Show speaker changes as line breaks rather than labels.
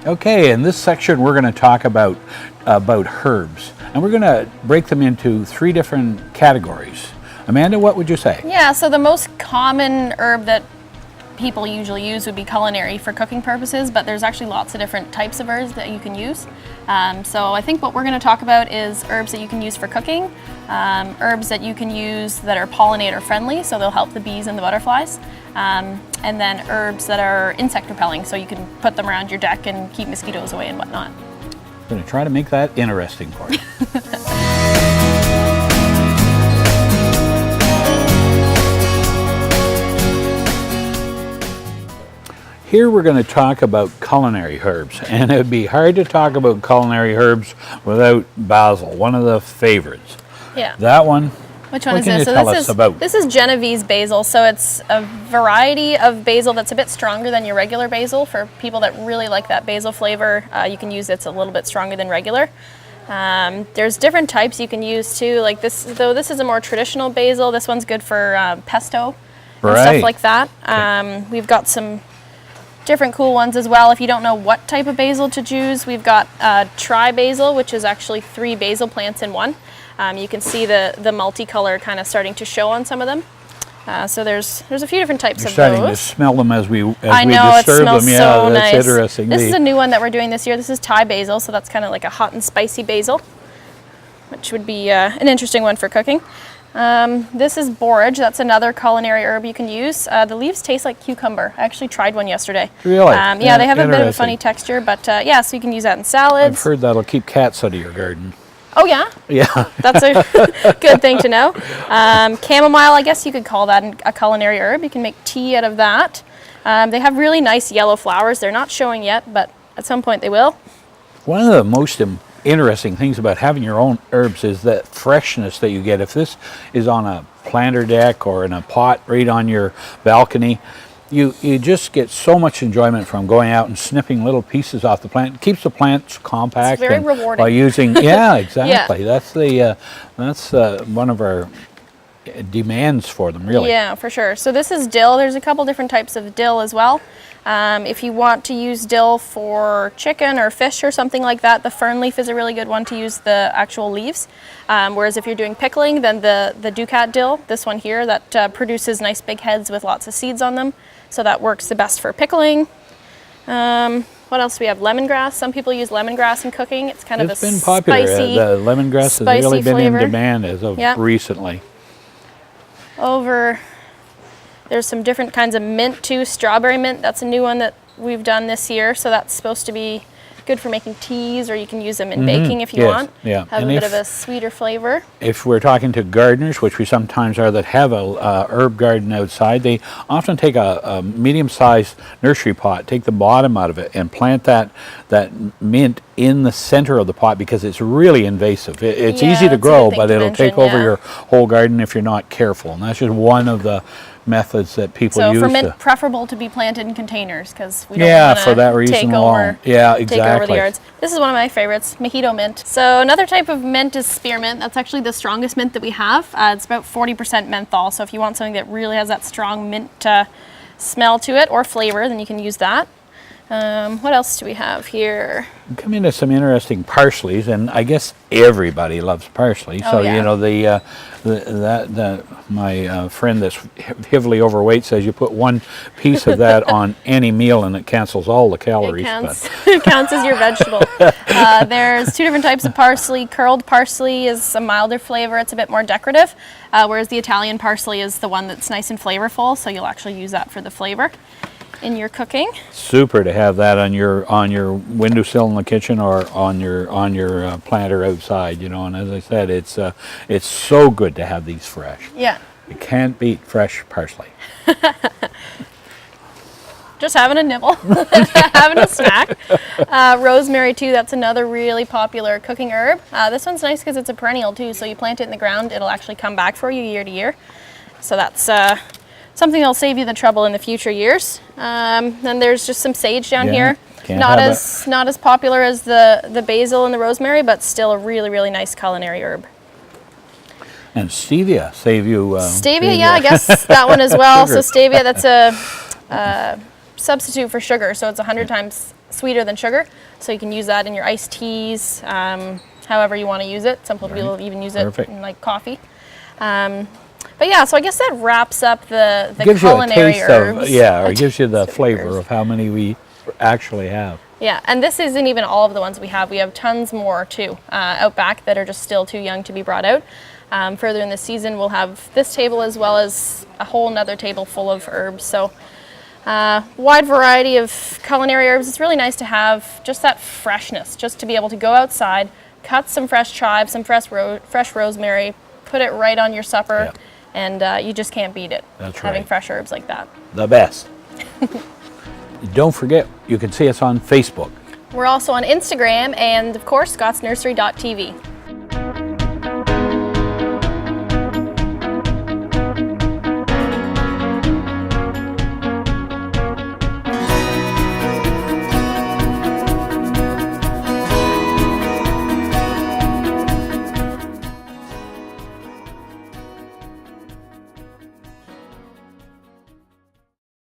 Okay, in this section we're going to talk about herbs, and we're going to break them into 3 different categories. Amanda, what would you say?
Yeah, so the most common herb that people usually use would be culinary for cooking purposes, but there's actually lots of different types of herbs that you can use. So I think what we're going to talk about is herbs that you can use for cooking, herbs that you can use that are pollinator friendly, so they'll help the bees and the butterflies, and then herbs that are insect repelling, so you can put them around your deck and keep mosquitoes away and whatnot.
I'm going to try to make that interesting for you. Here we're going to talk about culinary herbs, and it would be hard to talk about culinary herbs without basil, one of the favorites.
Yeah.
That one.
Which one
what
is
can
this?
You
So
tell
this
us
is
about?
This is Genovese basil. So it's a variety of basil that's a bit stronger than your regular basil. For people that really like that basil flavor, you can use it's a little bit stronger than regular. There's different types you can use too. Like this, though this is a more traditional basil. This one's good for pesto and stuff like that. Okay. We've got some different cool ones as well. If you don't know what type of basil to choose, we've got tri-basil, which is actually 3 basil plants in one. You can see the multicolor kind of starting to show on some of them. So there's a few different types of those.
You're starting to smell them as we
I know,
disturb
it smells
them.
so
Yeah, that's
nice.
interesting.
This is a new one that we're doing this year. This is Thai basil, so that's kind of like a hot and spicy basil, which would be an interesting one for cooking. This is borage. That's another culinary herb you can use. The leaves taste like cucumber. I actually tried one yesterday.
Really?
Yeah, they have a bit of a funny texture, but yeah, so you can use that in salads.
I've heard that'll keep cats out of your garden.
Oh yeah?
Yeah.
That's a good thing to know. Chamomile, I guess you could call that a culinary herb. You can make tea out of that. They have really nice yellow flowers. They're not showing yet, but at some point they will.
One of the most interesting things about having your own herbs is that freshness that you get. If this is on a planter deck or in a pot right on your balcony, you just get so much enjoyment from going out and snipping little pieces off the plant. It keeps the plants compact.
It's very rewarding.
By using, yeah, exactly. Yeah. That's one of our demands for them, really.
Yeah, for sure. So this is dill. There's a couple different types of dill as well. If you want to use dill for chicken or fish or something like that, the fern leaf is a really good one to use the actual leaves. Whereas if you're doing pickling, then the Ducat dill, this one here, that produces nice big heads with lots of seeds on them. So that works the best for pickling. What else do we have? Lemongrass. Some people use lemongrass in cooking. It's kind of a
been popular.
Spicy,
the lemongrass has really been
flavor.
in demand as of recently.
There's some different kinds of mint too. Strawberry mint, that's a new one that we've done this year. So that's supposed to be good for making teas, or you can use them in baking if you want.
Yeah.
Have a bit of a sweeter flavor.
If we're talking to gardeners, which we sometimes are, that have a herb garden outside, they often take a medium-sized nursery pot, take the bottom out of it, and plant that mint in the center of the pot because it's really invasive. It's easy to grow, but it'll take over your whole garden if you're not careful. And that's just one of the methods that people use.
So for mint, preferable to be planted in containers because we don't want
for that reason
take
alone. Take
over the yards. This is one of my favorites, mojito mint. So another type of mint is spearmint. That's actually the strongest mint that we have. It's about 40% menthol. So if you want something that really has that strong mint smell to it or flavor, then you can use that. What else do we have here?
We come into some interesting parsleys, and I guess everybody loves parsley.
Oh,
so
yeah.
you know my friend that's heavily overweight says you put one piece of that on any meal and it cancels all the calories.
It counts as your vegetable. There's 2 different types of parsley. Curled parsley is a milder flavor. It's a bit more decorative, whereas the Italian parsley is the one that's nice and flavorful. So you'll actually use that for the flavor in your cooking.
Super to have that on your windowsill in the kitchen or on your planter outside, you know. And as I said, it's so good to have these fresh.
Yeah.
You can't beat fresh parsley.
Just having a nibble, having a snack. Rosemary too, that's another really popular cooking herb. This one's nice because it's a perennial too, so you plant it in the ground, it'll actually come back for you year to year. So that's something that'll save you the trouble in the future years. Then there's just some sage down here. Not as popular as the basil and the rosemary, but still a really, really nice culinary herb.
And stevia save you.
Stevia, yeah, I guess that one as well. So stevia, that's a substitute for sugar, so it's 100 times sweeter than sugar, so you can use that in your iced teas, however you want to use it. Some people even use it in like coffee. But yeah, so I guess that wraps up the
gives
culinary
you a taste
herbs.
or it gives you the flavor of how many we actually have.
Yeah, and this isn't even all of the ones we have. We have tons more too out back that are just still too young to be brought out. Further in the season, we'll have this table as well as a whole nother table full of herbs. So wide variety of culinary herbs. It's really nice to have just that freshness, just to be able to go outside, cut some fresh chives, some fresh rosemary, put it right on your supper, and you just can't beat it.
That's
having
right.
fresh herbs like that.
The best. Don't forget, you can see us on Facebook.
We're also on Instagram and, of course, scottsnursery.tv.